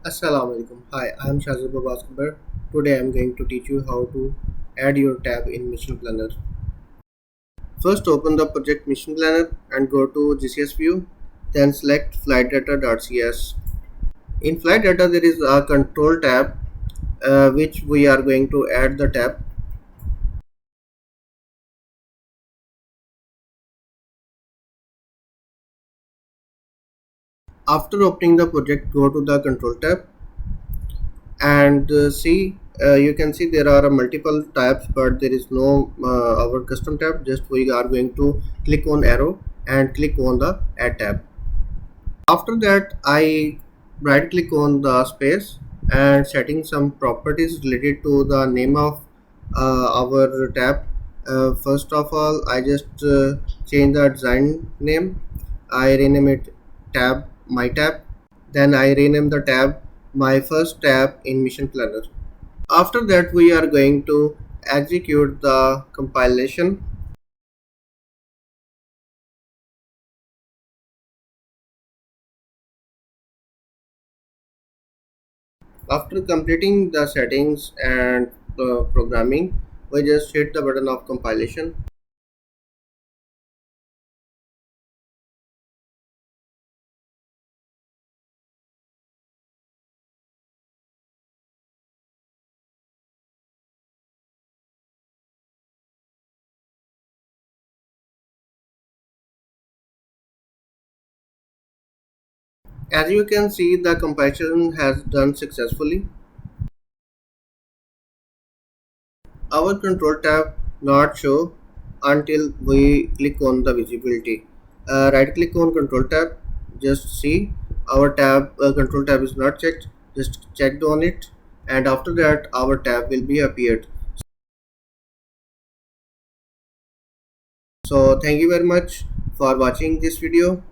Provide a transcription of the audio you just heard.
Assalamu alaikum. Hi, I am Shazib Babaskar. Today I am going to teach you how to add your tab in Mission Planner. First open the project Mission Planner and go to GCS view. Then select FlightData.cs. In Flight Data there is a control tab which we are going to add the tab. After opening the project, go to the control tab and see you can see there are multiple tabs, but there is no our custom tab. Just we are going to click on arrow and click on the add tab. After that, I right click on the space and setting some properties related to the name of our tab. First of all, I just change the design name. I rename it tab my tab. Then I rename the tab my first tab in Mission Planner. After that, we are going to execute the compilation. After completing the settings and programming, we just hit the button of compilation. As you can see, the compilation has done successfully. Our control tab not show until we click on the visibility. Right click on control tab, just see our tab control tab is not checked. Just checked on it, and after that our tab will be appeared. So thank you very much for watching this video.